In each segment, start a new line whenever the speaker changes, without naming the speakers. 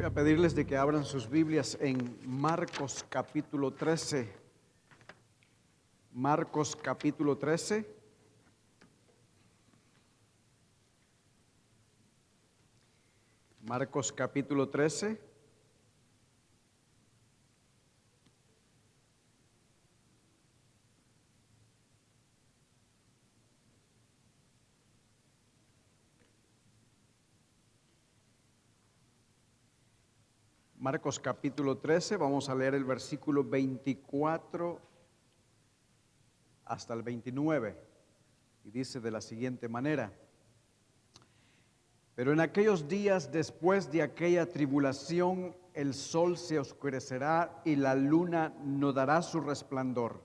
a pedirles de que abran sus Biblias en Marcos capítulo 13. Marcos capítulo 13. Marcos capítulo 13. Marcos capítulo 13, vamos a leer el versículo 24 hasta el 29, y dice de la siguiente manera: Pero en aquellos días, después de aquella tribulación, el sol se oscurecerá y la luna no dará su resplandor,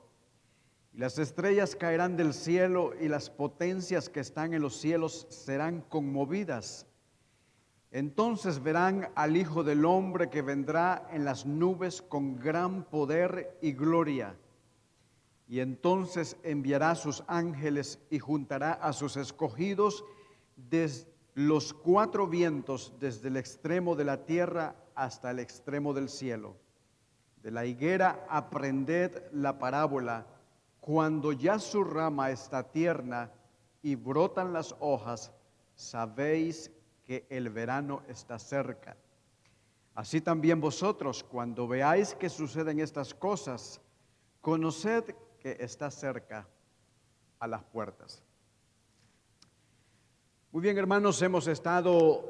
y las estrellas caerán del cielo, y las potencias que están en los cielos serán conmovidas. Entonces verán al Hijo del Hombre que vendrá en las nubes con gran poder y gloria. Y entonces enviará a sus ángeles y juntará a sus escogidos desde los cuatro vientos, desde el extremo de la tierra hasta el extremo del cielo. De la higuera aprended la parábola: cuando ya su rama está tierna y brotan las hojas, sabéis que el verano está cerca. Así también vosotros, cuando veáis que suceden estas cosas, conoced que está cerca a las puertas. Muy bien, hermanos, hemos estado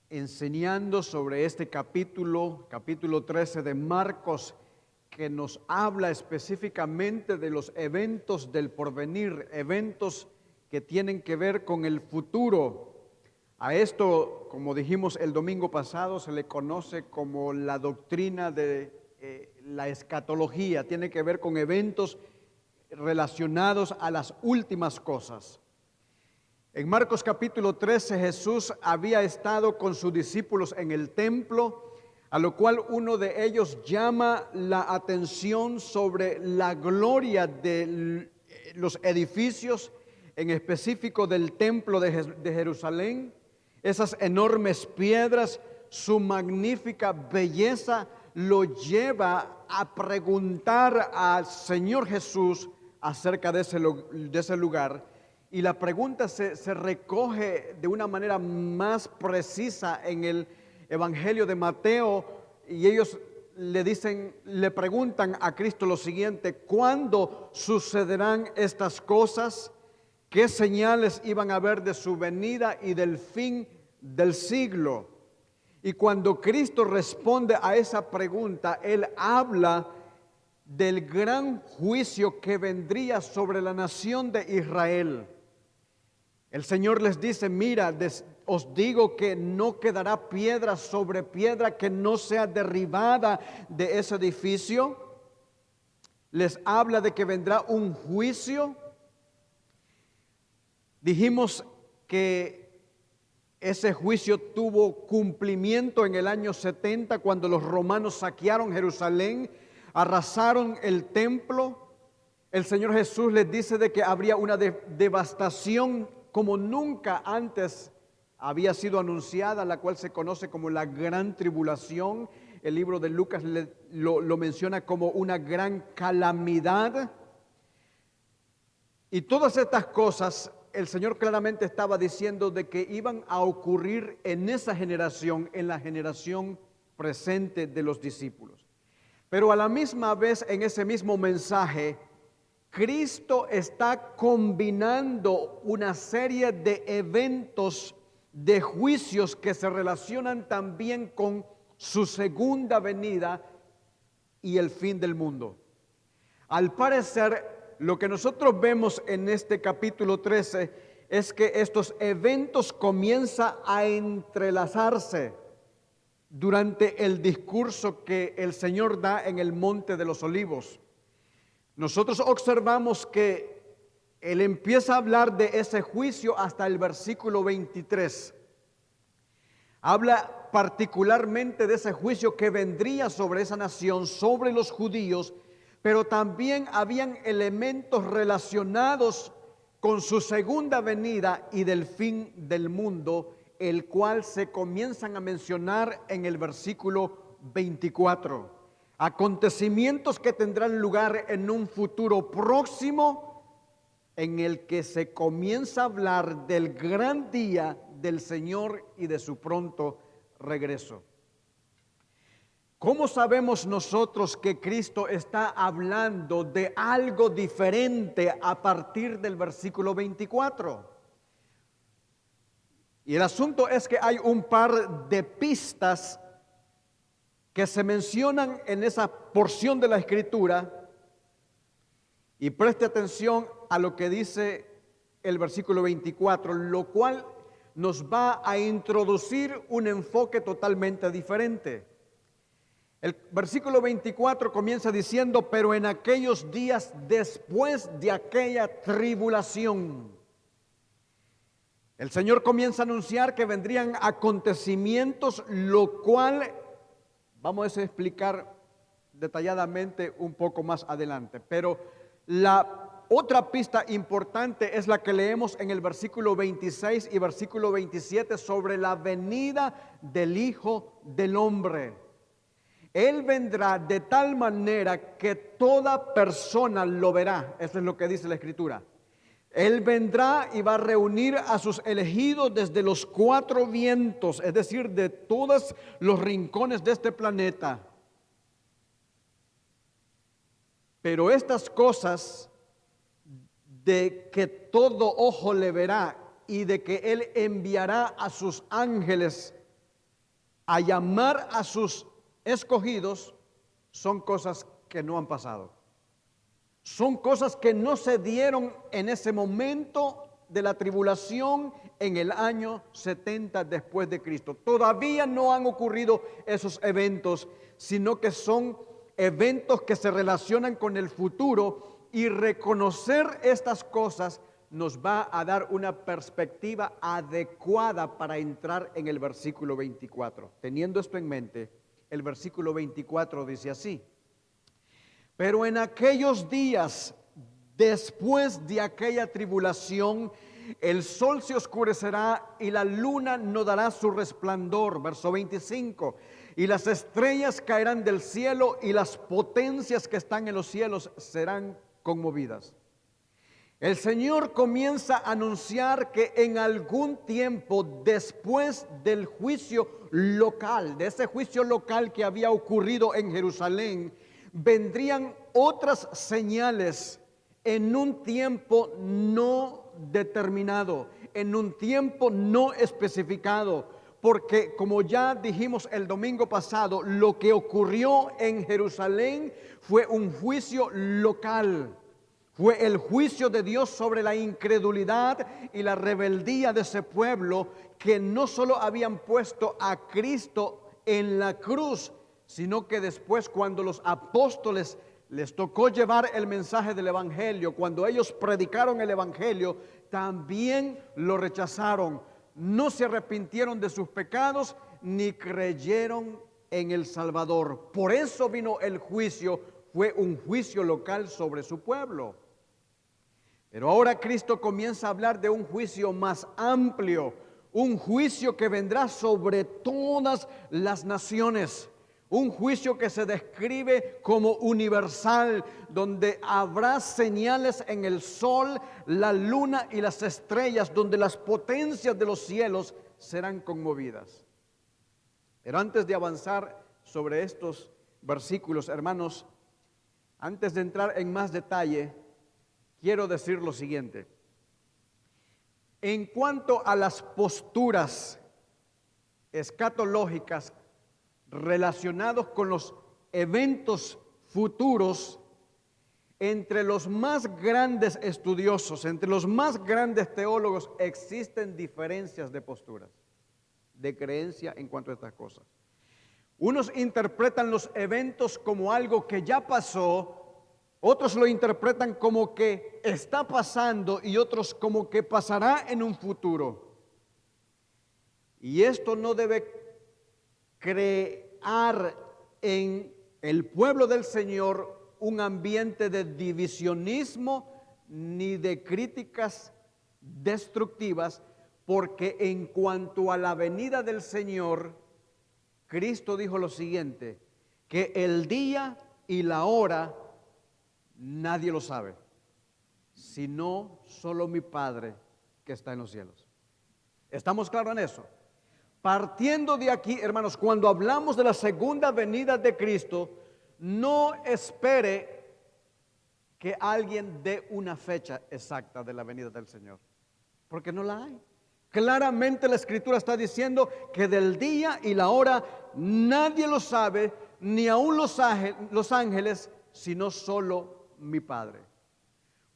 enseñando sobre este capítulo 13 de Marcos, que nos habla específicamente de los eventos del porvenir, eventos que tienen que ver con el futuro. A esto, como dijimos el domingo pasado, se le conoce como la doctrina de la escatología. Tiene que ver con eventos relacionados a las últimas cosas. En Marcos capítulo 13, Jesús había estado con sus discípulos en el templo, a lo cual uno de ellos llama la atención sobre la gloria de los edificios, en específico del templo de Jerusalén, esas enormes piedras. Su magnífica belleza lo lleva a preguntar al Señor Jesús acerca de ese lugar, y la pregunta se recoge de una manera más precisa en el Evangelio de Mateo, y ellos le preguntan a Cristo lo siguiente: ¿cuándo sucederán estas cosas? ¿Qué señales iban a haber de su venida y del fin del siglo? Y cuando Cristo responde a esa pregunta, Él habla del gran juicio que vendría sobre la nación de Israel. El Señor les dice: mira, os digo que no quedará piedra sobre piedra que no sea derribada de ese edificio. Les habla de que vendrá un juicio. Dijimos que ese juicio tuvo cumplimiento en el año 70, cuando los romanos saquearon Jerusalén, arrasaron el templo. El Señor Jesús les dice de que habría una devastación como nunca antes había sido anunciada, la cual se conoce como la gran tribulación. El libro de Lucas lo menciona como una gran calamidad. Y todas estas cosas el Señor claramente estaba diciendo de que iban a ocurrir en esa generación, en la generación presente de los discípulos. Pero a la misma vez, en ese mismo mensaje, Cristo está combinando una serie de eventos, de juicios que se relacionan también con su segunda venida y el fin del mundo. Al parecer, lo que nosotros vemos en este capítulo 13 es que estos eventos comienzan a entrelazarse durante el discurso que el Señor da en el Monte de los Olivos. Nosotros observamos que Él empieza a hablar de ese juicio hasta el versículo 23. Habla particularmente de ese juicio que vendría sobre esa nación, sobre los judíos, pero también habían elementos relacionados con su segunda venida y del fin del mundo el cual se comienzan a mencionar en el versículo 24. Acontecimientos que tendrán lugar en un futuro próximo, en el que se comienza a hablar del gran día del Señor y de su pronto regreso. ¿Cómo sabemos nosotros que Cristo está hablando de algo diferente a partir del versículo 24? Y el asunto es que hay un par de pistas que se mencionan en esa porción de la Escritura, y preste atención a lo que dice el versículo 24, lo cual nos va a introducir un enfoque totalmente diferente. El versículo 24 comienza diciendo, pero en aquellos días después de aquella tribulación. El Señor comienza a anunciar que vendrían acontecimientos, lo cual vamos a explicar detalladamente un poco más adelante. Pero la otra pista importante es la que leemos en el versículo 26 y versículo 27 sobre la venida del Hijo del Hombre. Él vendrá de tal manera que toda persona lo verá. Eso es lo que dice la Escritura. Él vendrá y va a reunir a sus elegidos desde los cuatro vientos, es decir, de todos los rincones de este planeta. Pero estas cosas de que todo ojo le verá y de que Él enviará a sus ángeles a llamar a sus escogidos, son cosas que no han pasado. Son cosas que no se dieron en ese momento de la tribulación en el año 70 después de Cristo. Todavía no han ocurrido esos eventos, sino que son eventos que se relacionan con el futuro, y reconocer estas cosas nos va a dar una perspectiva adecuada para entrar en el versículo 24. Teniendo esto en mente, el versículo 24 dice así: pero en aquellos días, después de aquella tribulación, el sol se oscurecerá y la luna no dará su resplandor. Verso 25. Y las estrellas caerán del cielo y las potencias que están en los cielos serán conmovidas. El Señor comienza a anunciar que en algún tiempo después del juicio local, de ese juicio local que había ocurrido en Jerusalén, vendrían otras señales en un tiempo no determinado, en un tiempo no especificado, porque como ya dijimos el domingo pasado, lo que ocurrió en Jerusalén fue un juicio local. Fue el juicio de Dios sobre la incredulidad y la rebeldía de ese pueblo, que no solo habían puesto a Cristo en la cruz, sino que después, cuando los apóstoles les tocó llevar el mensaje del evangelio, cuando ellos predicaron el evangelio, también lo rechazaron. No se arrepintieron de sus pecados ni creyeron en el Salvador. Por eso vino el juicio, fue un juicio local sobre su pueblo. Pero ahora Cristo comienza a hablar de un juicio más amplio, un juicio que vendrá sobre todas las naciones. Un juicio que se describe como universal, donde habrá señales en el sol, la luna y las estrellas, donde las potencias de los cielos serán conmovidas. Pero antes de avanzar sobre estos versículos, hermanos, antes de entrar en más detalle, quiero decir lo siguiente. En cuanto a las posturas escatológicas relacionados con los eventos futuros, entre los más grandes estudiosos, entre los más grandes teólogos, existen diferencias de posturas, de creencia en cuanto a estas cosas. Unos interpretan los eventos como algo que ya pasó, otros lo interpretan como que está pasando y otros como que pasará en un futuro. Y esto no debe crear en el pueblo del Señor un ambiente de divisionismo ni de críticas destructivas, porque en cuanto a la venida del Señor, Cristo dijo lo siguiente, que el día y la hora nadie lo sabe, sino solo mi Padre que está en los cielos. ¿Estamos claros en eso? Partiendo de aquí, hermanos, cuando hablamos de la segunda venida de Cristo, no espere que alguien dé una fecha exacta de la venida del Señor, porque no la hay. Claramente la Escritura está diciendo que del día y la hora nadie lo sabe, ni aun los ángeles, sino solo mi Padre.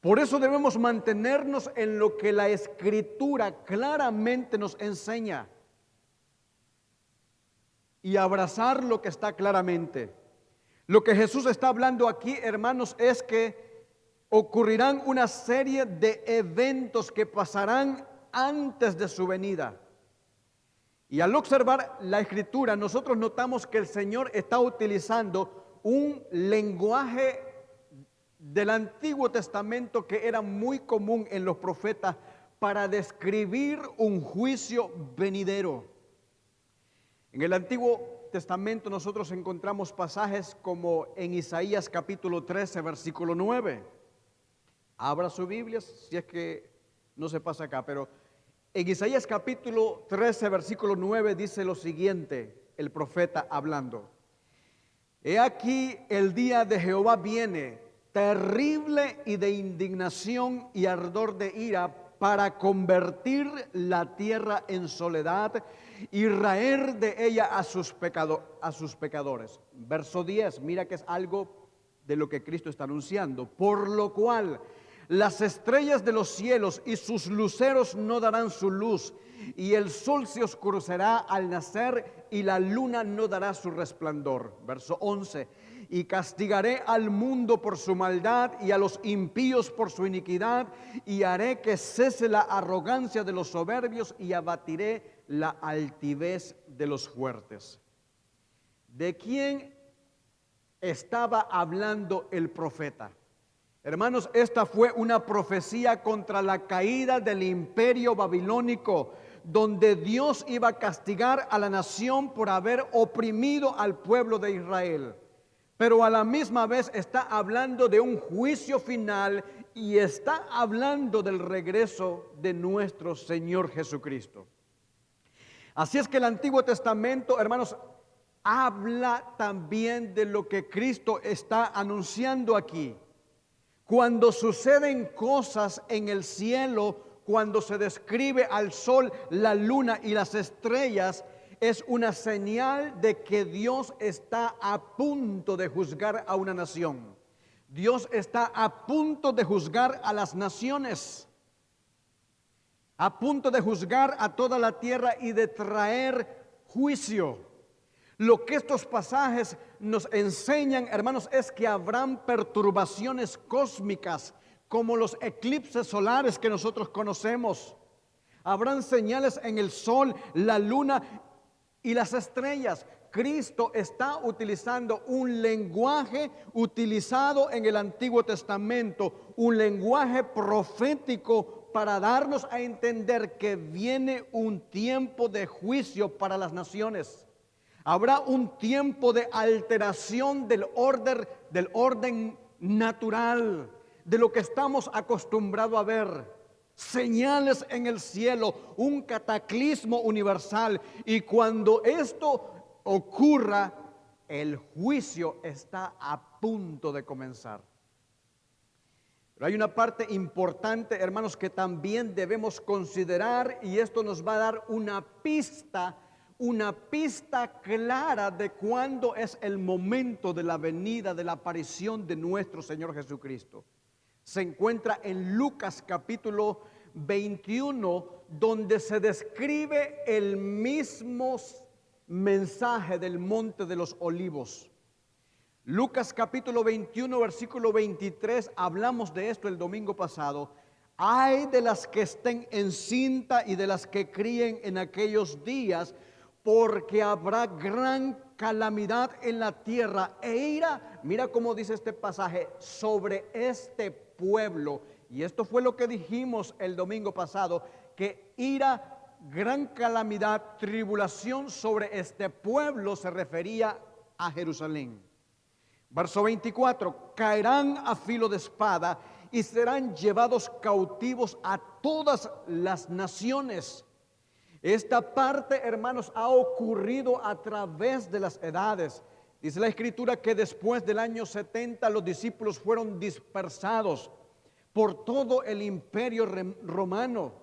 Por eso debemos mantenernos en lo que la Escritura claramente nos enseña y abrazar lo que está claramente. Lo que Jesús está hablando aquí, hermanos, es que ocurrirán una serie de eventos que pasarán antes de su venida. Y al observar la Escritura, nosotros notamos que el Señor está utilizando un lenguaje del Antiguo Testamento que era muy común en los profetas para describir un juicio venidero. En el Antiguo Testamento nosotros encontramos pasajes como en Isaías capítulo 13, versículo 9. Abra su Biblia si es que no se pasa acá, pero en Isaías capítulo 13, versículo 9 dice lo siguiente, el profeta hablando. He aquí el día de Jehová viene, terrible y de indignación y ardor de ira, para convertir la tierra en soledad y raer de ella a sus pecadores. Verso 10, mira que es algo de lo que Cristo está anunciando. Por lo cual las estrellas de los cielos y sus luceros no darán su luz, y el sol se oscurecerá al nacer, y la luna no dará su resplandor. Verso 11, y castigaré al mundo por su maldad y a los impíos por su iniquidad, y haré que cese la arrogancia de los soberbios y abatiré la altivez de los fuertes. ¿De quién estaba hablando el profeta? Hermanos, esta fue una profecía contra la caída del imperio babilónico, donde Dios iba a castigar a la nación por haber oprimido al pueblo de Israel. Pero a la misma vez está hablando de un juicio final y está hablando del regreso de nuestro Señor Jesucristo. Así es que el Antiguo Testamento, hermanos, habla también de lo que Cristo está anunciando aquí. Cuando suceden cosas en el cielo, cuando se describe al sol, la luna y las estrellas, es una señal de que Dios está a punto de juzgar a una nación. Dios está a punto de juzgar a las naciones, a punto de juzgar a toda la tierra y de traer juicio. Lo que estos pasajes nos enseñan, hermanos, es que habrán perturbaciones cósmicas, como los eclipses solares que nosotros conocemos. Habrán señales en el sol, la luna y las estrellas. Cristo está utilizando un lenguaje utilizado en el Antiguo Testamento, un lenguaje profético para darnos a entender que viene un tiempo de juicio para las naciones. Habrá un tiempo de alteración del orden natural, de lo que estamos acostumbrados a ver. Señales en el cielo, un cataclismo universal. Y cuando esto ocurra, el juicio está a punto de comenzar. Pero hay una parte importante, hermanos, que también debemos considerar, y esto nos va a dar una pista clara de cuándo es el momento de la venida, de la aparición de nuestro Señor Jesucristo. Se encuentra en Lucas capítulo 21, donde se describe el mismo mensaje del Monte de los Olivos. Lucas capítulo 21, versículo 23, hablamos de esto el domingo pasado. Ay de las que estén encinta y de las que críen en aquellos días, porque habrá gran calamidad en la tierra e ira, mira cómo dice este pasaje, sobre este pueblo. Y esto fue lo que dijimos el domingo pasado, que ira gran calamidad, tribulación sobre este pueblo se refería a Jerusalén. Verso 24, caerán a filo de espada y serán llevados cautivos a todas las naciones. Esta parte, hermanos, ha ocurrido a través de las edades. Dice la Escritura que después del año 70 los discípulos fueron dispersados por todo el imperio romano.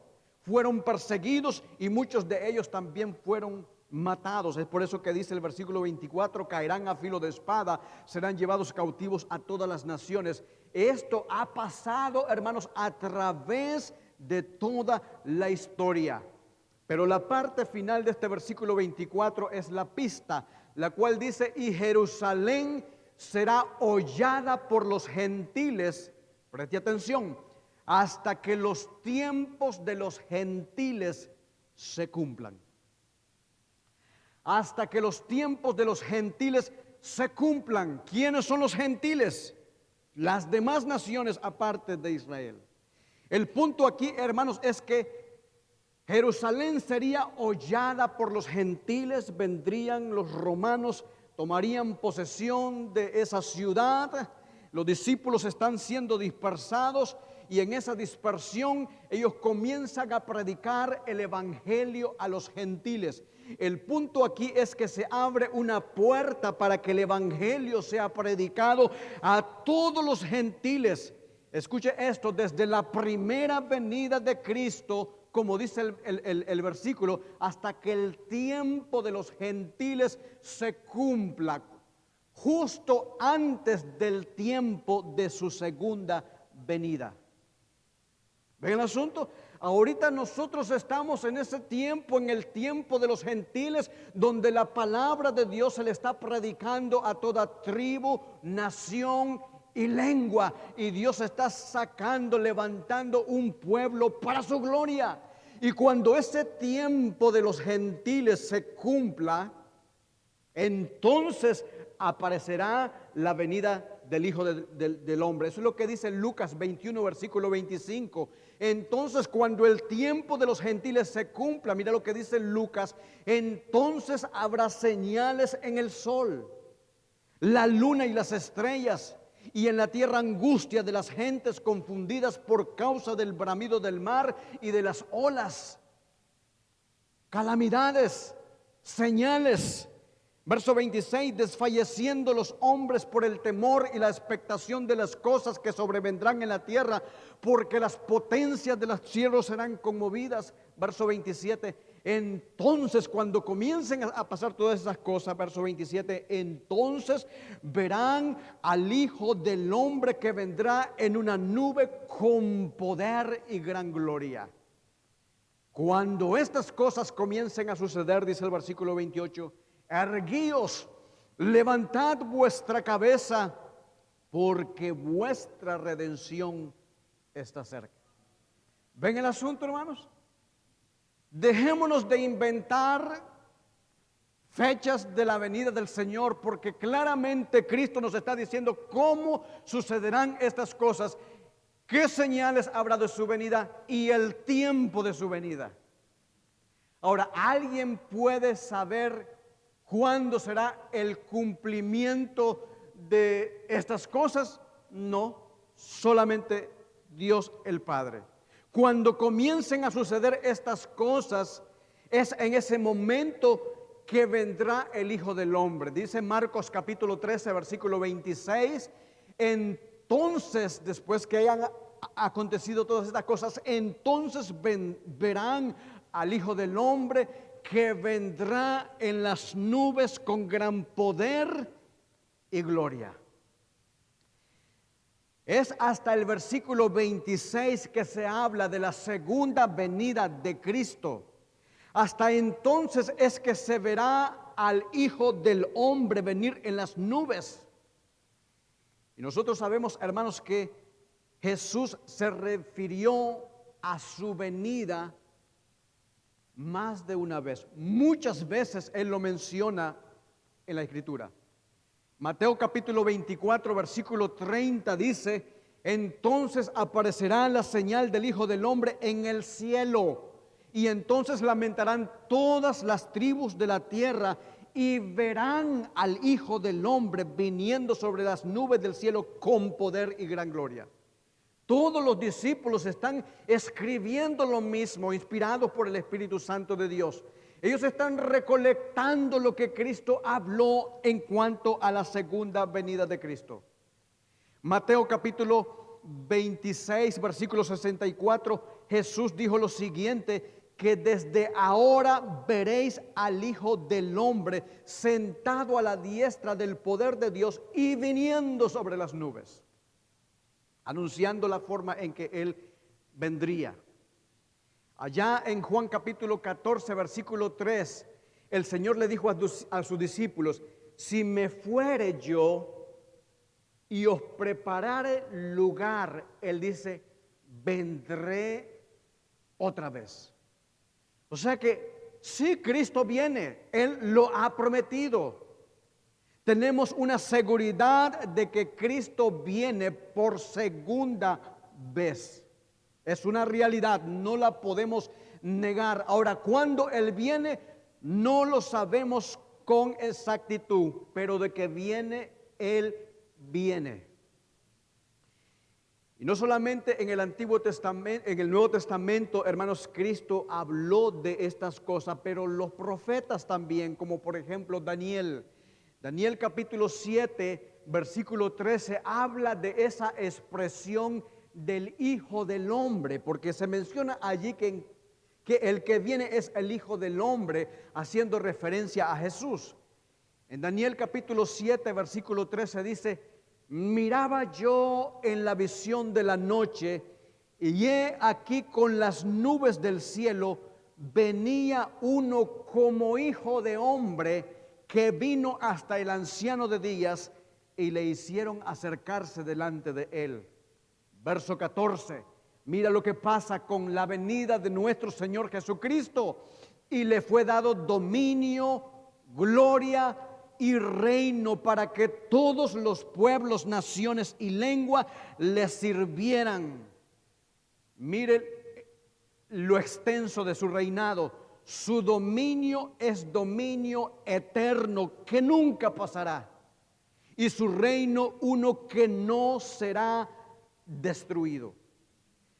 Fueron perseguidos y muchos de ellos también fueron matados. Es por eso que dice el versículo 24, caerán a filo de espada, serán llevados cautivos a todas las naciones. Esto ha pasado, hermanos, a través de toda la historia. Pero la parte final de este versículo 24 es la pista, la cual dice, y Jerusalén será hollada por los gentiles, preste atención, hasta que los tiempos de los gentiles se cumplan. Hasta que los tiempos de los gentiles se cumplan. ¿Quiénes son los gentiles? Las demás naciones aparte de Israel. El punto aquí, hermanos, es que Jerusalén sería hollada por los gentiles, vendrían los romanos, tomarían posesión de esa ciudad. Los discípulos están siendo dispersados y en esa dispersión ellos comienzan a predicar el evangelio a los gentiles. El punto aquí es que se abre una puerta para que el evangelio sea predicado a todos los gentiles. Escuche esto, desde la primera venida de Cristo, como dice el versículo, hasta que el tiempo de los gentiles se cumpla, justo antes del tiempo de su segunda venida. ¿Ven el asunto? Ahorita nosotros estamos en ese tiempo, en el tiempo de los gentiles, donde la palabra de Dios se le está predicando a toda tribu, nación y lengua, y Dios está sacando, levantando un pueblo para su gloria. Y cuando ese tiempo de los gentiles se cumpla, entonces aparecerá la venida del Hijo del Hombre. Eso es lo que dice Lucas 21, versículo 25. Entonces, cuando el tiempo de los gentiles se cumpla, mira lo que dice Lucas, entonces habrá señales en el sol, la luna y las estrellas, y en la tierra angustia de las gentes confundidas por causa del bramido del mar y de las olas. Calamidades, señales. Verso 26, desfalleciendo los hombres por el temor y la expectación de las cosas que sobrevendrán en la tierra, porque las potencias de los cielos serán conmovidas. Verso 27, entonces cuando comiencen a pasar todas esas cosas, verso 27, entonces verán al Hijo del Hombre que vendrá en una nube con poder y gran gloria. Cuando estas cosas comiencen a suceder, dice el versículo 28, erguíos, levantad vuestra cabeza, porque vuestra redención está cerca. ¿Ven el asunto, hermanos? Dejémonos de inventar fechas de la venida del Señor, porque claramente Cristo nos está diciendo cómo sucederán estas cosas, qué señales habrá de su venida y el tiempo de su venida. Ahora, ¿alguien puede saber cuándo será el cumplimiento de estas cosas? No, solamente Dios el Padre. Cuando comiencen a suceder estas cosas, es en ese momento que vendrá el Hijo del Hombre. Dice Marcos capítulo 13, versículo 26, entonces, después que hayan acontecido todas estas cosas, entonces verán al Hijo del Hombre que vendrá en las nubes con gran poder y gloria. Es hasta el versículo 26 que se habla de la segunda venida de Cristo. Hasta entonces es que se verá al Hijo del Hombre venir en las nubes. Y nosotros sabemos, hermanos, que Jesús se refirió a su venida más de una vez. Muchas veces Él lo menciona en la Escritura. Mateo capítulo 24, versículo 30 dice, entonces aparecerá la señal del Hijo del Hombre en el cielo, y entonces lamentarán todas las tribus de la tierra y verán al Hijo del Hombre viniendo sobre las nubes del cielo con poder y gran gloria. Todos los discípulos están escribiendo lo mismo, inspirados por el Espíritu Santo de Dios. Ellos están recolectando lo que Cristo habló en cuanto a la segunda venida de Cristo. Mateo capítulo 26, versículo 64, Jesús dijo lo siguiente: que desde ahora veréis al Hijo del Hombre sentado a la diestra del poder de Dios y viniendo sobre las nubes, anunciando la forma en que Él vendría. Allá en Juan capítulo 14, versículo 3, el Señor le dijo a sus discípulos: si me fuere yo y os preparare lugar, Él dice, vendré otra vez. O sea que sí, Cristo viene, Él lo ha prometido. Tenemos una seguridad de que Cristo viene por segunda vez. Es una realidad, no la podemos negar. Ahora, cuando Él viene, no lo sabemos con exactitud, pero de que viene, Él viene. Y no solamente en el Antiguo Testamento, en el Nuevo Testamento, hermanos, Cristo habló de estas cosas, pero los profetas también, como por ejemplo Daniel. Daniel capítulo 7, versículo 13, habla de esa expresión del Hijo del Hombre, porque se menciona allí que el que viene es el Hijo del Hombre, haciendo referencia a Jesús. En Daniel capítulo 7, versículo 13 dice: miraba yo en la visión de la noche, y he aquí con las nubes del cielo venía uno como hijo de hombre, que vino hasta el anciano de días, y le hicieron acercarse delante de él. Verso 14, mira lo que pasa con la venida de nuestro Señor Jesucristo. Y le fue dado dominio, gloria y reino, para que todos los pueblos, naciones y lengua le sirvieran. Mire lo extenso de su reinado. Su dominio es dominio eterno que nunca pasará, y su reino uno que no será destruido.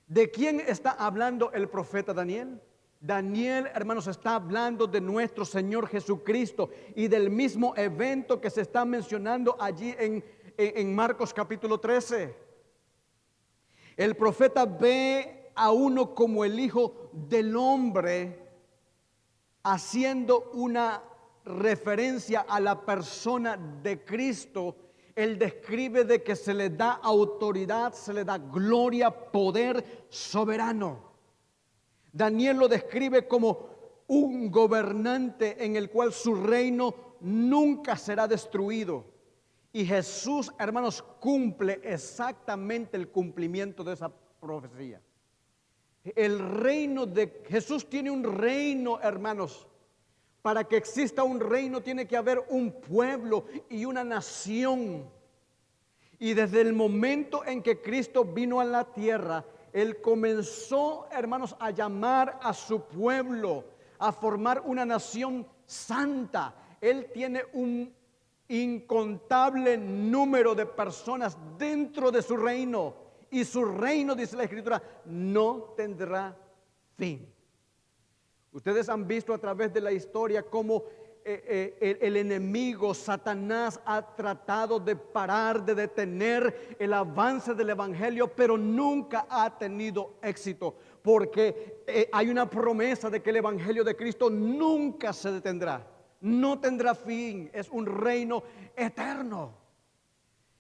¿De quién está hablando el profeta Daniel? Daniel, hermanos, está hablando de nuestro Señor Jesucristo y del mismo evento que se está mencionando allí en Marcos capítulo 13. El profeta ve a uno como el Hijo del Hombre, haciendo una referencia a la persona de Cristo. Él describe de que se le da autoridad, se le da gloria, poder soberano. Daniel lo describe como un gobernante en el cual su reino nunca será destruido. Y Jesús, hermanos, cumple exactamente el cumplimiento de esa profecía. El reino de Jesús tiene un reino, hermanos. Para que exista un reino tiene que haber un pueblo y una nación. Y desde el momento en que Cristo vino a la tierra, Él comenzó, hermanos, a llamar a su pueblo, a formar una nación santa. Él tiene un incontable número de personas dentro de su reino. Y su reino, dice la Escritura, no tendrá fin. Ustedes han visto a través de la historia cómo el enemigo, Satanás, ha tratado de parar, de detener el avance del evangelio, pero nunca ha tenido éxito, porque hay una promesa de que el evangelio de Cristo nunca se detendrá, no tendrá fin, es un reino eterno.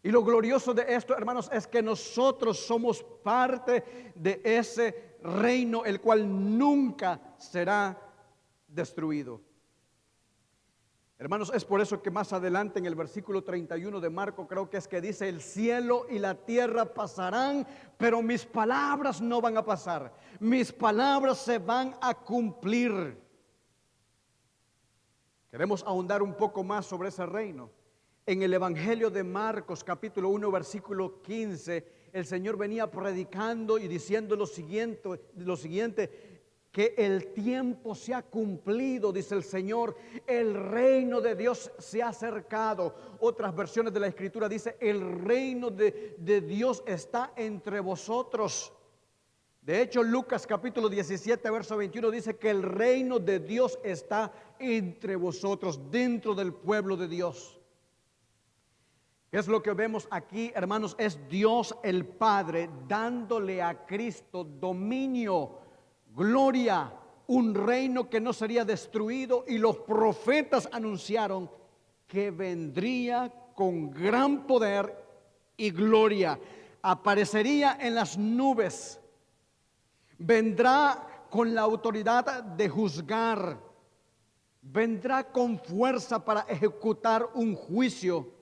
Y lo glorioso de esto, hermanos, es que nosotros somos parte de ese reino, el cual nunca será destruido. Hermanos, es por eso que más adelante en el versículo 31 de Marco, creo que es que dice: el cielo y la tierra pasarán, pero mis palabras no van a pasar. Mis palabras se van a cumplir. Queremos ahondar un poco más sobre ese reino. En el Evangelio de Marcos, capítulo 1, versículo 15, el Señor venía predicando y diciendo lo siguiente: que el tiempo se ha cumplido, dice el Señor, el reino de Dios se ha acercado. Otras versiones de la Escritura dice, el reino de Dios está entre vosotros. De hecho, Lucas capítulo 17, verso 21 dice que el reino de Dios está entre vosotros, dentro del pueblo de Dios. ¿Qué es lo que vemos aquí, hermanos? Es Dios el Padre dándole a Cristo dominio, gloria, un reino que no sería destruido, y los profetas anunciaron que vendría con gran poder y gloria, aparecería en las nubes, vendrá con la autoridad de juzgar, vendrá con fuerza para ejecutar un juicio,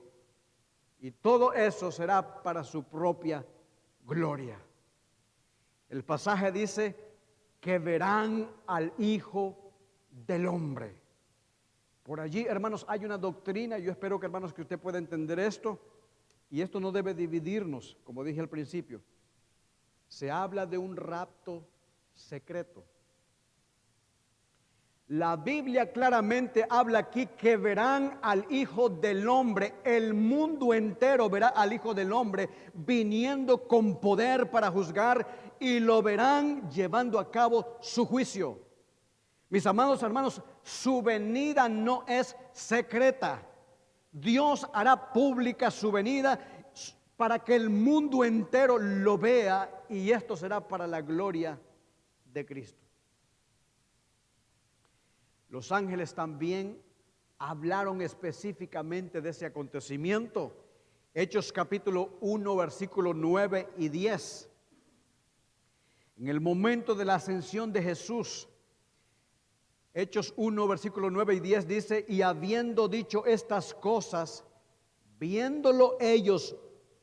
y todo eso será para su propia gloria. El pasaje dice que verán al Hijo del Hombre. Por allí, hermanos, hay una doctrina, yo espero que, hermanos, que usted pueda entender esto, y esto no debe dividirnos, como dije al principio. Se habla de un rapto secreto. La Biblia claramente habla aquí que verán al Hijo del Hombre. El mundo entero verá al Hijo del Hombre viniendo con poder para juzgar, y lo verán llevando a cabo su juicio. Mis amados hermanos, su venida no es secreta. Dios hará pública su venida para que el mundo entero lo vea, y esto será para la gloria de Cristo. Los ángeles también hablaron específicamente de ese acontecimiento. Hechos capítulo 1, versículos 9 y 10. En el momento de la ascensión de Jesús, Hechos 1, versículos 9 y 10 dice: y habiendo dicho estas cosas, viéndolo ellos,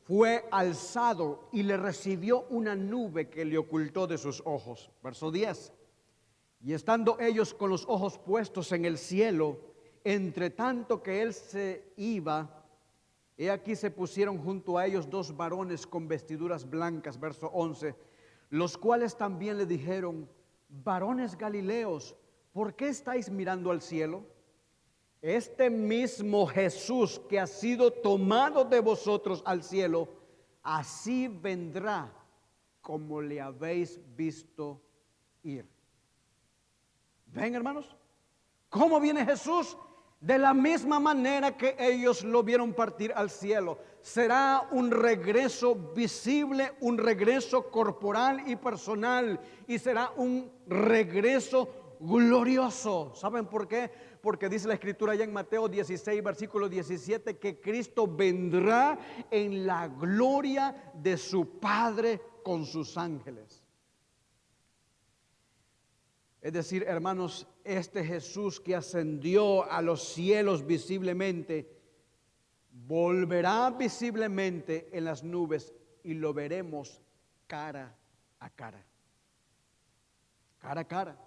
fue alzado y le recibió una nube que le ocultó de sus ojos. Verso 10. Y estando ellos con los ojos puestos en el cielo, entre tanto que él se iba, he aquí se pusieron junto a ellos dos varones con vestiduras blancas, verso 11, los cuales también le dijeron: varones Galileos, ¿por qué estáis mirando al cielo? Este mismo Jesús que ha sido tomado de vosotros al cielo, así vendrá como le habéis visto ir. ¿Ven, hermanos? ¿Cómo viene Jesús? De la misma manera que ellos lo vieron partir al cielo. Será un regreso visible, un regreso corporal y personal, y será un regreso glorioso. ¿Saben por qué? Porque dice la Escritura allá en Mateo 16, versículo 17, que Cristo vendrá en la gloria de su Padre con sus ángeles. Es decir, hermanos, este Jesús que ascendió a los cielos visiblemente, volverá visiblemente en las nubes, y lo veremos cara a cara. Cara a cara.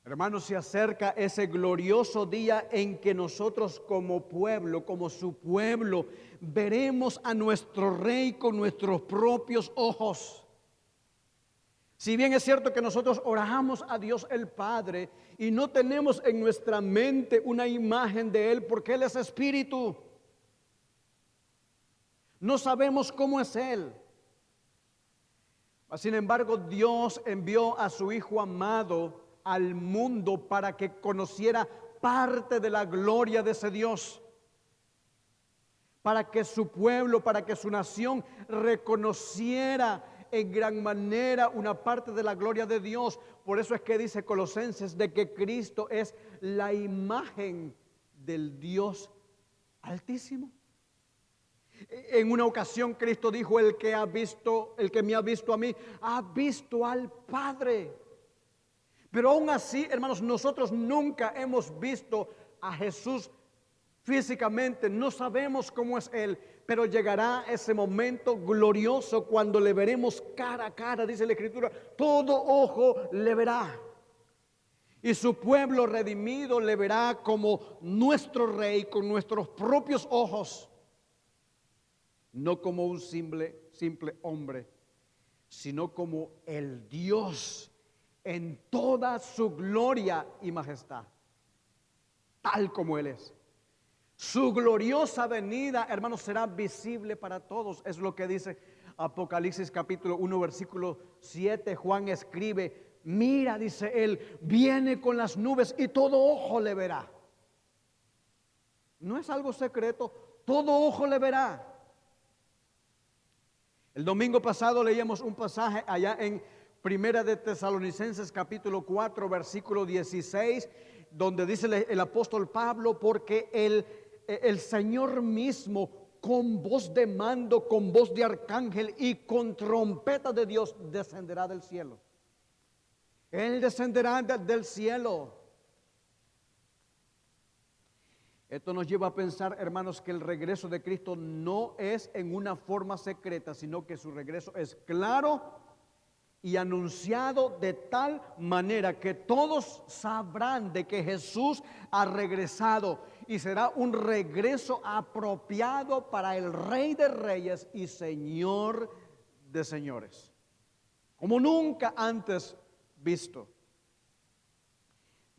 Hermanos, se acerca ese glorioso día en que nosotros como pueblo, como su pueblo, veremos a nuestro Rey con nuestros propios ojos. Si bien es cierto que nosotros oramos a Dios el Padre y no tenemos en nuestra mente una imagen de Él, porque Él es espíritu, no sabemos cómo es Él. Sin embargo, Dios envió a su Hijo amado al mundo para que conociera parte de la gloria de ese Dios, para que su pueblo, para que su nación reconociera en gran manera una parte de la gloria de Dios. Por eso es que dice Colosenses de que Cristo es la imagen del Dios Altísimo. En una ocasión Cristo dijo: el que me ha visto a mí, ha visto al Padre. Pero aún así, hermanos, nosotros nunca hemos visto a Jesús físicamente, no sabemos cómo es Él, pero llegará ese momento glorioso cuando le veremos cara a cara, dice la Escritura, todo ojo le verá. Y su pueblo redimido le verá como nuestro Rey, con nuestros propios ojos, no como un simple hombre, sino como el Dios, en toda su gloria y majestad, tal como Él es. Su gloriosa venida, hermanos, será visible para todos. Es lo que dice Apocalipsis capítulo 1, versículo 7. Juan escribe, mira, dice él, viene con las nubes y todo ojo le verá. No es algo secreto, todo ojo le verá. El domingo pasado leíamos un pasaje allá en Primera de Tesalonicenses capítulo 4, versículo 16, donde dice el apóstol Pablo, porque el Señor mismo con voz de mando, con voz de arcángel y con trompeta de Dios descenderá del cielo. Él descenderá del cielo. Esto nos lleva a pensar, hermanos, que el regreso de Cristo no es en una forma secreta, sino que su regreso es claro y anunciado de tal manera que todos sabrán de que Jesús ha regresado, y será un regreso apropiado para el Rey de Reyes y Señor de Señores, como nunca antes visto.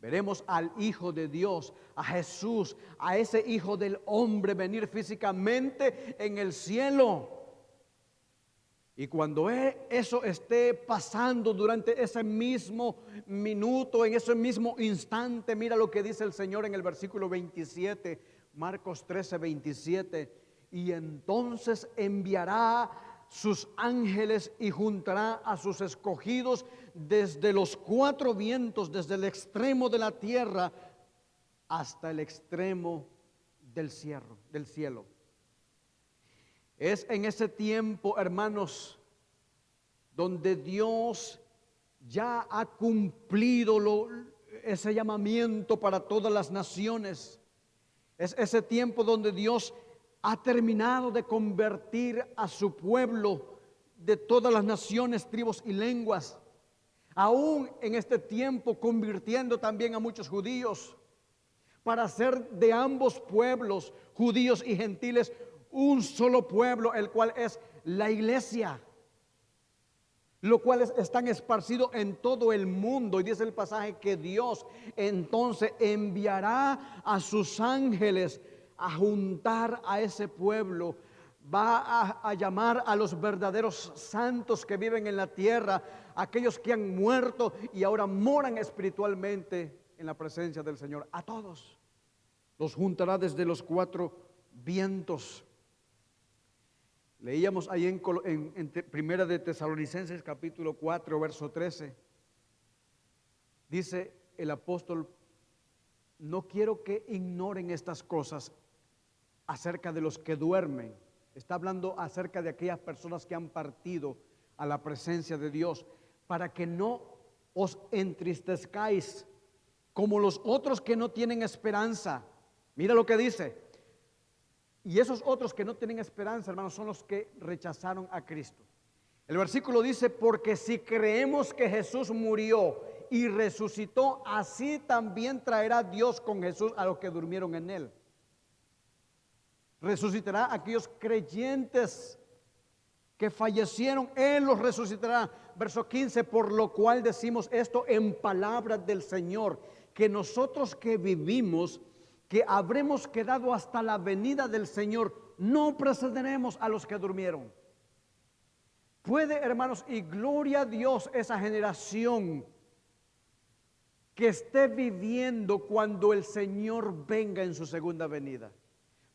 Veremos al Hijo de Dios, a Jesús, a ese Hijo del Hombre venir físicamente en el cielo. Y cuando eso esté pasando durante ese mismo minuto, en ese mismo instante, mira lo que dice el Señor en el versículo 27, Marcos 13, 27. Y entonces enviará sus ángeles y juntará a sus escogidos desde los cuatro vientos, desde el extremo de la tierra hasta el extremo del cielo. Es en ese tiempo, hermanos, donde Dios ya ha cumplido ese llamamiento para todas las naciones. Es ese tiempo donde Dios ha terminado de convertir a su pueblo de todas las naciones, tribus y lenguas. Aún en este tiempo convirtiendo también a muchos judíos para hacer de ambos pueblos, judíos y gentiles, un solo pueblo, el cual es la iglesia, lo cual están esparcidos en todo el mundo. Y dice el pasaje que Dios entonces enviará a sus ángeles a juntar a ese pueblo. Va a llamar a los verdaderos santos que viven en la tierra, aquellos que han muerto y ahora moran espiritualmente en la presencia del Señor. A todos los juntará desde los cuatro vientos. Leíamos ahí en Primera de Tesalonicenses capítulo 4, verso 13. Dice el apóstol, no quiero que ignoren estas cosas acerca de los que duermen. Está hablando acerca de aquellas personas que han partido a la presencia de Dios, para que no os entristezcáis como los otros que no tienen esperanza. Mira lo que dice. Y esos otros que no tienen esperanza, hermanos, son los que rechazaron a Cristo. El versículo dice, porque si creemos que Jesús murió y resucitó, así también traerá Dios con Jesús a los que durmieron en él. Resucitará a aquellos creyentes que fallecieron, Él los resucitará. Verso 15, por lo cual decimos esto en palabras del Señor, que nosotros que vivimos, que habremos quedado hasta la venida del Señor, no precederemos a los que durmieron. Puede, hermanos, y gloria a Dios, esa generación que esté viviendo cuando el Señor venga en su segunda venida.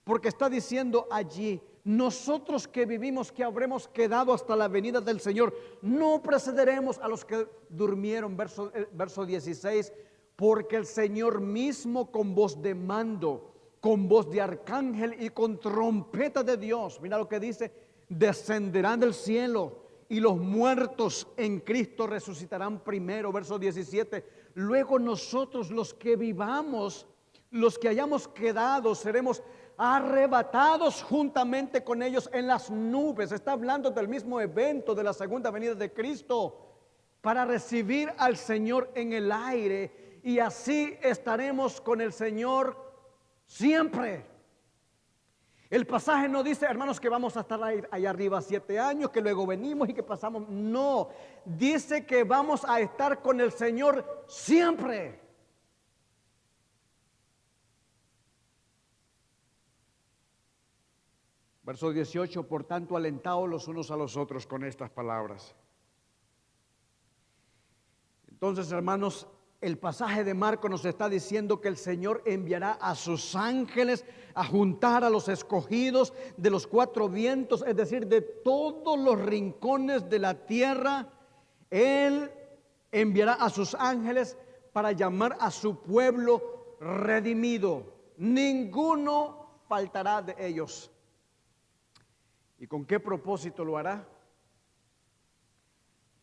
Porque está diciendo allí, nosotros que vivimos, que habremos quedado hasta la venida del Señor, no precederemos a los que durmieron. Verso 16, porque el Señor mismo con voz de mando, con voz de arcángel y con trompeta de Dios, mira lo que dice, descenderán del cielo y los muertos en Cristo resucitarán primero. Verso 17, luego nosotros los que vivamos, los que hayamos quedado, seremos arrebatados juntamente con ellos en las nubes. Está hablando del mismo evento de la segunda venida de Cristo, para recibir al Señor en el aire, y así estaremos con el Señor siempre. El pasaje no dice, hermanos, que vamos a estar allá arriba 7 años, que luego venimos y que pasamos. No, dice que vamos a estar con el Señor siempre. Verso 18, por tanto, alentaos los unos a los otros con estas palabras. Entonces, hermanos, el pasaje de Marcos nos está diciendo que el Señor enviará a sus ángeles a juntar a los escogidos de los 4 vientos, es decir, de todos los rincones de la tierra. Él enviará a sus ángeles para llamar a su pueblo redimido. Ninguno faltará de ellos. ¿Y con qué propósito lo hará?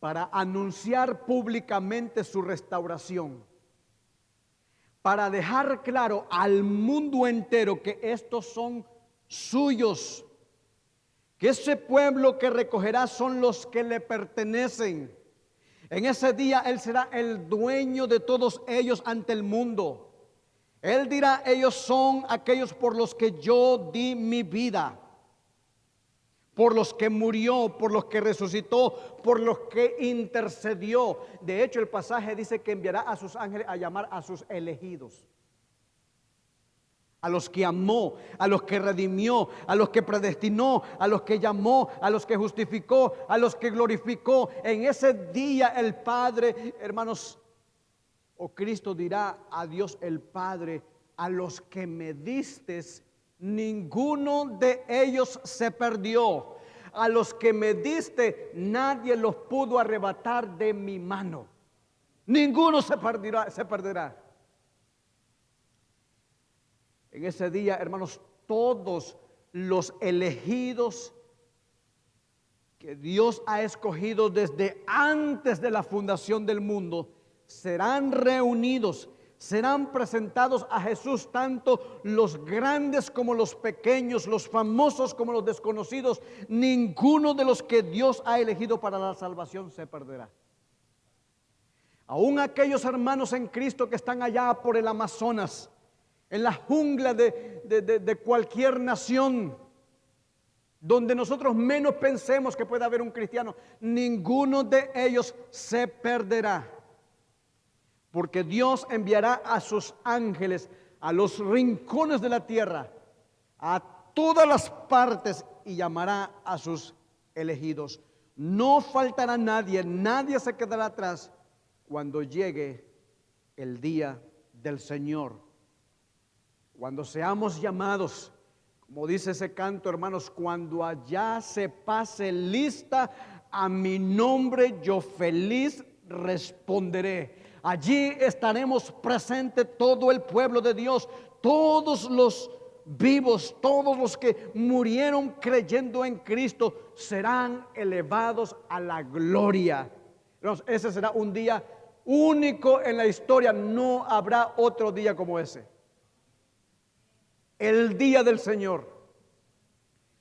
Para anunciar públicamente su restauración, para dejar claro al mundo entero que estos son suyos, que ese pueblo que recogerá son los que le pertenecen. En ese día Él será el dueño de todos ellos ante el mundo. Él dirá, ellos son aquellos por los que yo di mi vida, por los que murió, por los que resucitó, por los que intercedió. De hecho, el pasaje dice que enviará a sus ángeles a llamar a sus elegidos, a los que amó, a los que redimió, a los que predestinó, a los que llamó, a los que justificó, a los que glorificó. En ese día el Padre, hermanos, o Cristo dirá a Dios el Padre, a los que me distes, ninguno de ellos se perdió. A los que me diste, nadie los pudo arrebatar de mi mano. Ninguno se perderá. En ese día, hermanos, todos los elegidos que Dios ha escogido desde antes de la fundación del mundo serán reunidos, serán presentados a Jesús, tanto los grandes como los pequeños, los famosos como los desconocidos. Ninguno de los que Dios ha elegido para la salvación se perderá. Aún aquellos hermanos en Cristo que están allá por el Amazonas, en la jungla de cualquier nación, donde nosotros menos pensemos que pueda haber un cristiano, ninguno de ellos se perderá. Porque Dios enviará a sus ángeles a los rincones de la tierra, a todas las partes, y llamará a sus elegidos. No faltará nadie, nadie se quedará atrás cuando llegue el día del Señor. Cuando seamos llamados, como dice ese canto, hermanos, cuando allá se pase lista a mi nombre, yo feliz responderé. Allí estaremos presentes todo el pueblo de Dios, todos los vivos, todos los que murieron creyendo en Cristo serán elevados a la gloria. Ese será un día único en la historia, no habrá otro día como ese. El día del Señor,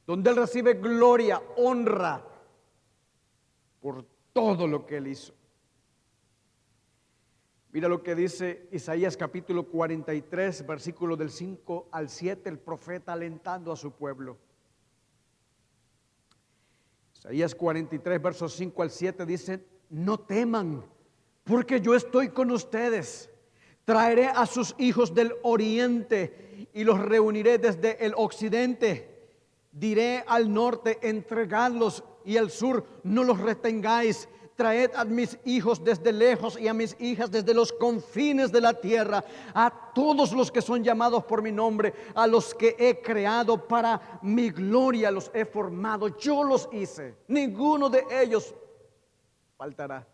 donde Él recibe gloria, honra por todo lo que Él hizo. Mira lo que dice Isaías capítulo 43, versículo del 5 al 7, el profeta alentando a su pueblo. Isaías 43, versos 5 al 7 dice: no teman, porque yo estoy con ustedes. Traeré a sus hijos del oriente y los reuniré desde el occidente. Diré al norte, entregadlos, y al sur, no los retengáis. Traed a mis hijos desde lejos y a mis hijas desde los confines de la tierra. A todos los que son llamados por mi nombre, a los que he creado para mi gloria, los he formado. Yo los hice. Ninguno de ellos faltará.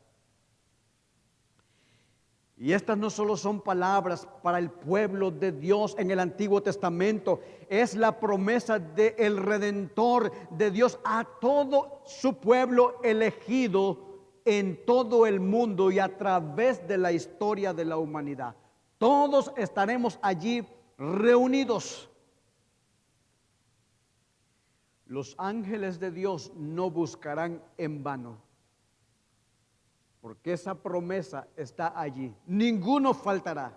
Y estas no solo son palabras para el pueblo de Dios en el Antiguo Testamento, es la promesa del Redentor de Dios a todo su pueblo elegido en todo el mundo y a través de la historia de la humanidad. Todos estaremos allí reunidos. Los ángeles de Dios no buscarán en vano, porque esa promesa está allí. Ninguno faltará.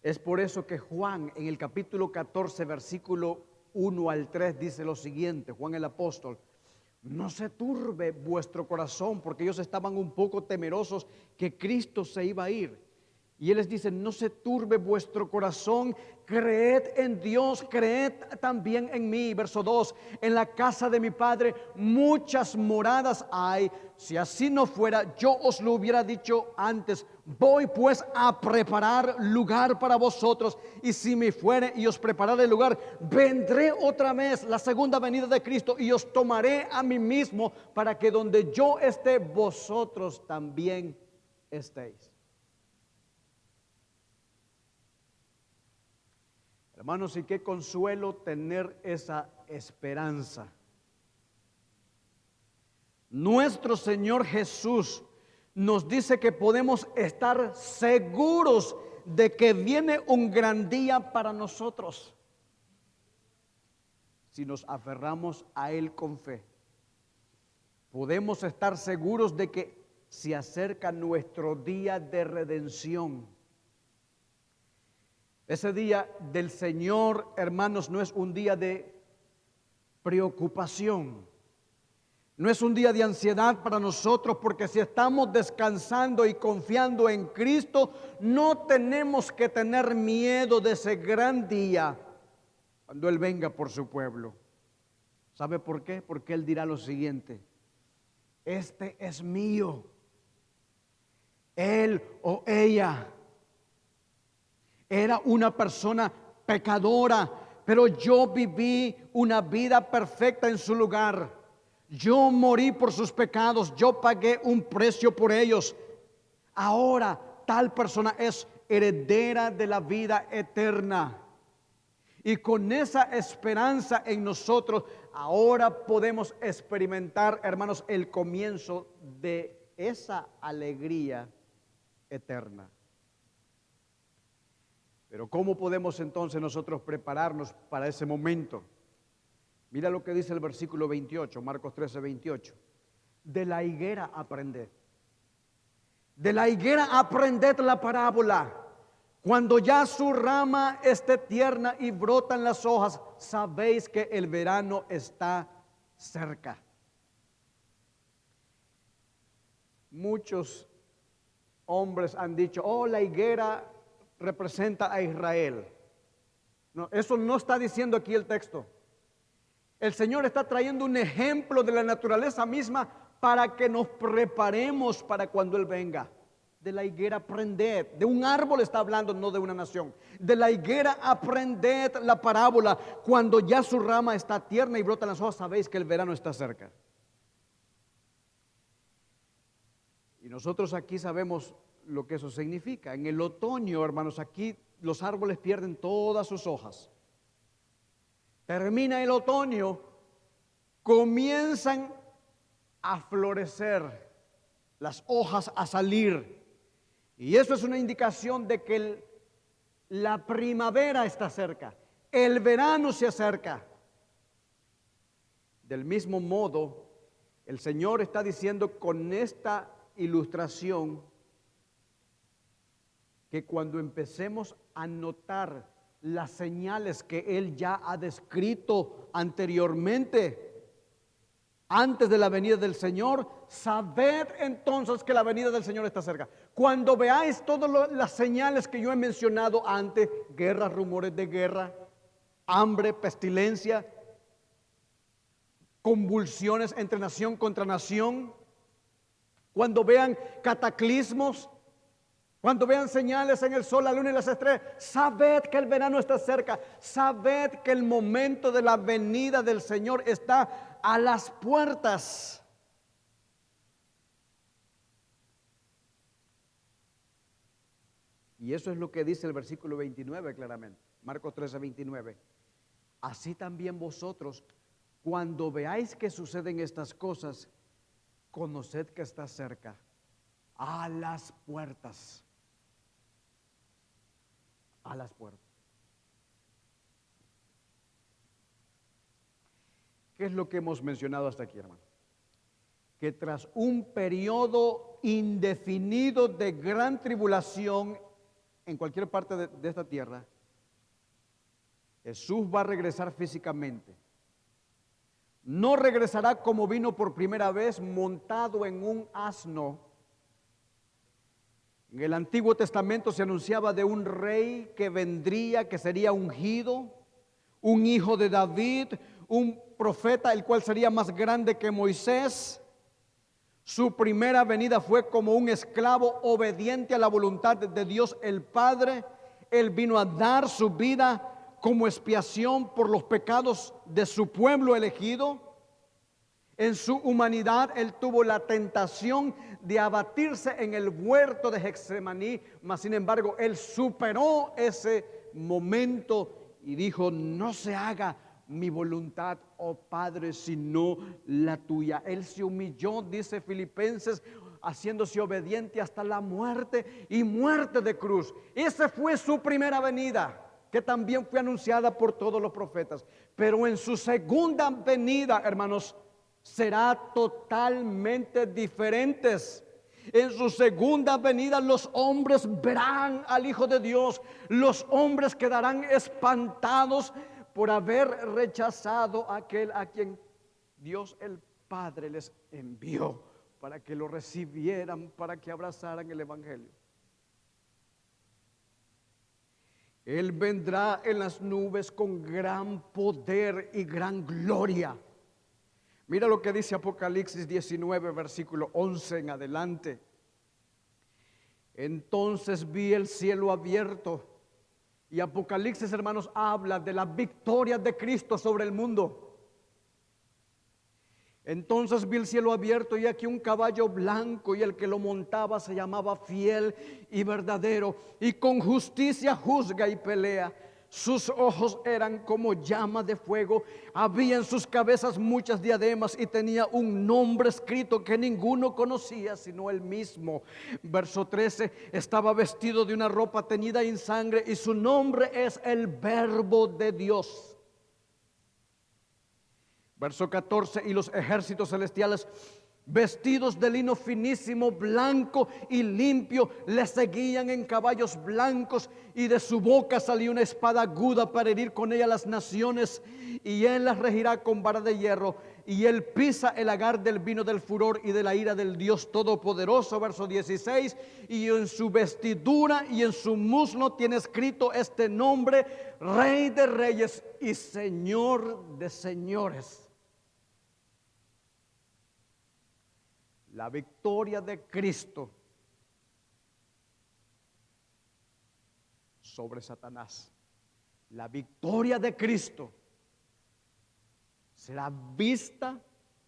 Es por eso que Juan en el capítulo 14, versículo 1 al 3 dice lo siguiente, Juan el apóstol: no se turbe vuestro corazón, porque ellos estaban un poco temerosos que Cristo se iba a ir. Y Él les dice: no se turbe vuestro corazón, creed en Dios, creed también en mí. Verso 2, en la casa de mi Padre muchas moradas hay. Si así no fuera, yo os lo hubiera dicho antes. Voy pues a preparar lugar para vosotros. Y si me fuere y os prepararé lugar, vendré otra vez, la segunda venida de Cristo, y os tomaré a mí mismo, para que donde yo esté, vosotros también estéis. Hermanos, y qué consuelo tener esa esperanza. Nuestro Señor Jesús nos dice que podemos estar seguros de que viene un gran día para nosotros si nos aferramos a Él con fe. Podemos estar seguros de que se acerca nuestro día de redención. Ese día del Señor, hermanos, no es un día de preocupación, no es un día de ansiedad para nosotros, porque si estamos descansando y confiando en Cristo, no tenemos que tener miedo de ese gran día cuando Él venga por su pueblo. ¿Sabe por qué? Porque Él dirá lo siguiente: este es mío. Él o ella era una persona pecadora, pero yo viví una vida perfecta en su lugar. Yo morí por sus pecados, yo pagué un precio por ellos. Ahora tal persona es heredera de la vida eterna. Y con esa esperanza en nosotros, ahora podemos experimentar, hermanos, el comienzo de esa alegría eterna. Pero ¿cómo podemos entonces nosotros prepararnos para ese momento? Mira lo que dice el versículo 28, Marcos 13, 28. De la higuera aprended. De la higuera aprended la parábola. Cuando ya su rama esté tierna y brotan las hojas, sabéis que el verano está cerca. Muchos hombres han dicho: oh, la higuera representa a Israel. No, eso no está diciendo aquí el texto. El Señor está trayendo un ejemplo de la naturaleza misma para que nos preparemos para cuando Él venga. De la higuera aprended. De un árbol está hablando, no de una nación. De la higuera aprended la parábola. Cuando ya su rama está tierna y brotan las hojas, sabéis que el verano está cerca. Y nosotros aquí sabemos lo que eso significa. En el otoño, hermanos, aquí los árboles pierden todas sus hojas. Termina el otoño, comienzan a florecer, las hojas a salir. Y eso es una indicación de que la primavera está cerca, el verano se acerca. Del mismo modo, el Señor está diciendo con esta ilustración que cuando empecemos a notar las señales que Él ya ha descrito anteriormente, antes de la venida del Señor, sabed entonces que la venida del Señor está cerca. Cuando veáis todas las señales que yo he mencionado antes, guerras, rumores de guerra, hambre, pestilencia, convulsiones entre nación contra nación, cuando vean cataclismos, cuando vean señales en el sol, la luna y las estrellas, sabed que el verano está cerca, sabed que el momento de la venida del Señor está a las puertas. Y eso es lo que dice el versículo 29 claramente, Marcos 13, 29. Así también vosotros, cuando veáis que suceden estas cosas, conoced que está cerca, a las puertas. A las puertas. ¿Qué es lo que hemos mencionado hasta aquí, hermano? Que tras un periodo indefinido de gran tribulación en cualquier parte de esta tierra, Jesús va a regresar físicamente. No regresará como vino por primera vez montado en un asno. En el Antiguo Testamento se anunciaba de un rey que vendría, que sería ungido, un hijo de David, un profeta, el cual sería más grande que Moisés. Su primera venida fue como un esclavo obediente a la voluntad de Dios el Padre. Él vino a dar su vida como expiación por los pecados de su pueblo elegido. En su humanidad Él tuvo la tentación de abatirse en el huerto de Getsemaní, mas sin embargo Él superó ese momento y dijo: no se haga mi voluntad, oh Padre, sino la tuya. Él se humilló, dice Filipenses, haciéndose obediente hasta la muerte y muerte de cruz. Esa fue su primera venida, que también fue anunciada por todos los profetas. Pero en su segunda venida, hermanos, será totalmente diferentes. En su segunda venida los hombres verán al Hijo de Dios. Los hombres quedarán espantados por haber rechazado a aquel a quien Dios el Padre les envió para que lo recibieran, para que abrazaran el Evangelio. Él vendrá en las nubes con gran poder y gran gloria. Mira lo que dice Apocalipsis 19, versículo 11 en adelante. Entonces vi el cielo abierto. Y Apocalipsis, hermanos, habla de la victoria de Cristo sobre el mundo. Entonces vi el cielo abierto y aquí un caballo blanco, y el que lo montaba se llamaba Fiel y Verdadero, y con justicia juzga y pelea. Sus ojos eran como llama de fuego, había en sus cabezas muchas diademas y tenía un nombre escrito que ninguno conocía sino él mismo. Verso 13, estaba vestido de una ropa teñida en sangre y su nombre es el Verbo de Dios. Verso 14, y los ejércitos celestiales, vestidos de lino finísimo, blanco y limpio, le seguían en caballos blancos, y de su boca salió una espada aguda para herir con ella las naciones, y él las regirá con vara de hierro, y él pisa el lagar del vino del furor y de la ira del Dios Todopoderoso. Verso 16, y en su vestidura y en su muslo tiene escrito este nombre: Rey de Reyes y Señor de Señores. La victoria de Cristo sobre Satanás, la victoria de Cristo será vista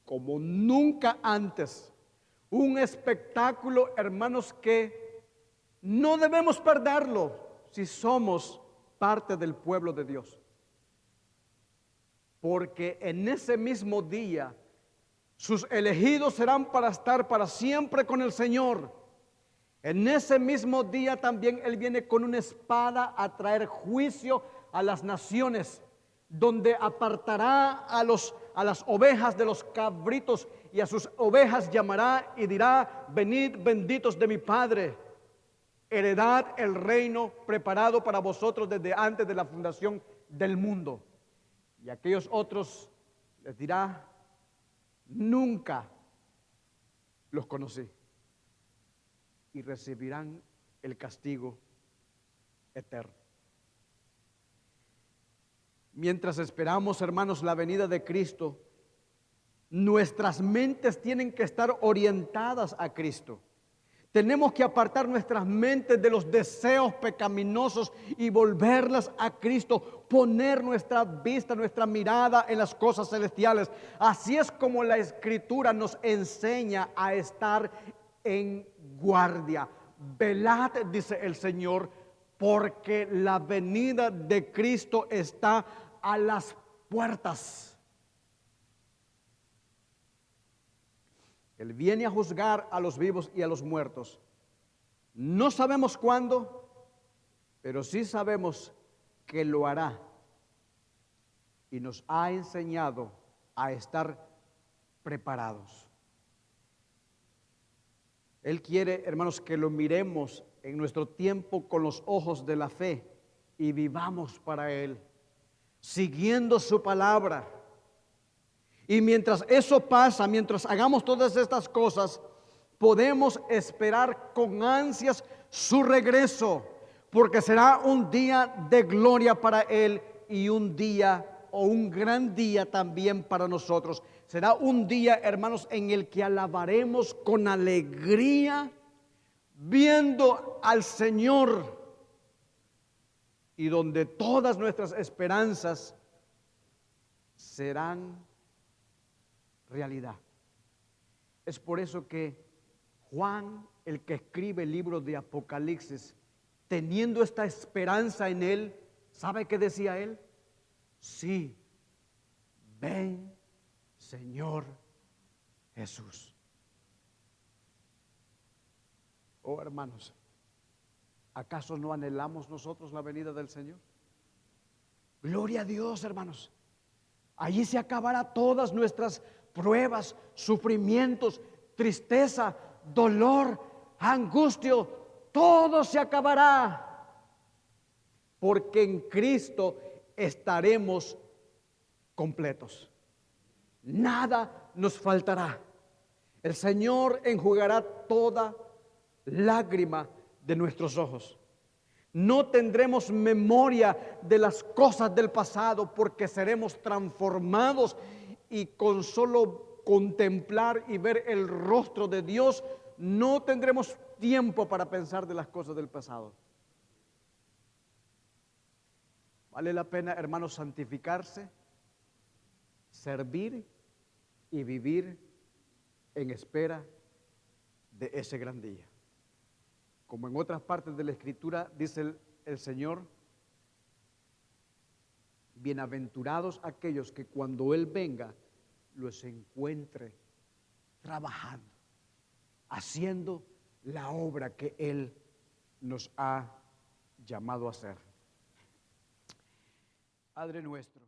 como nunca antes. Un espectáculo, hermanos, que no debemos perderlo si somos parte del pueblo de Dios. Porque en ese mismo día sus elegidos serán para estar para siempre con el Señor. En ese mismo día también Él viene con una espada a traer juicio a las naciones, donde apartará a las ovejas de los cabritos, y a sus ovejas llamará y dirá: venid benditos de mi Padre, heredad el reino preparado para vosotros desde antes de la fundación del mundo. Y a aquellos otros les dirá: nunca los conocí, y recibirán el castigo eterno. Mientras esperamos, hermanos, la venida de Cristo, nuestras mentes tienen que estar orientadas a Cristo. Tenemos que apartar nuestras mentes de los deseos pecaminosos y volverlas a Cristo, poner nuestra vista, nuestra mirada en las cosas celestiales. Así es como la Escritura nos enseña a estar en guardia. Velad, dice el Señor, porque la venida de Cristo está a las puertas. Él viene a juzgar a los vivos y a los muertos. No sabemos cuándo, pero sí sabemos que lo hará. Y nos ha enseñado a estar preparados. Él quiere, hermanos, que lo miremos en nuestro tiempo con los ojos de la fe y vivamos para Él. siguiendo su palabra. Y mientras eso pasa, mientras hagamos todas estas cosas, podemos esperar con ansias su regreso, porque será un día de gloria para Él y un día o un gran día también para nosotros. Será un día, hermanos, en el que alabaremos con alegría, viendo al Señor, y donde todas nuestras esperanzas serán realidad. Es por eso que Juan, el que escribe el libro de Apocalipsis, teniendo esta esperanza en él, ¿sabe qué decía él? Sí, ven, Señor Jesús. Oh, hermanos, ¿acaso no anhelamos nosotros la venida del Señor? Gloria a Dios, hermanos. Allí se acabará todas nuestras pruebas, sufrimientos, tristeza, dolor, angustia, todo se acabará, porque en Cristo estaremos completos. Nada nos faltará. El Señor enjugará toda lágrima de nuestros ojos. No tendremos memoria de las cosas del pasado, porque seremos transformados, y con solo contemplar y ver el rostro de Dios, no tendremos tiempo para pensar de las cosas del pasado. Vale la pena, hermanos, santificarse, servir y vivir en espera de ese gran día. Como en otras partes de la Escritura dice el Señor: bienaventurados aquellos que cuando Él venga los encuentre trabajando, haciendo la obra que Él nos ha llamado a hacer. Padre nuestro.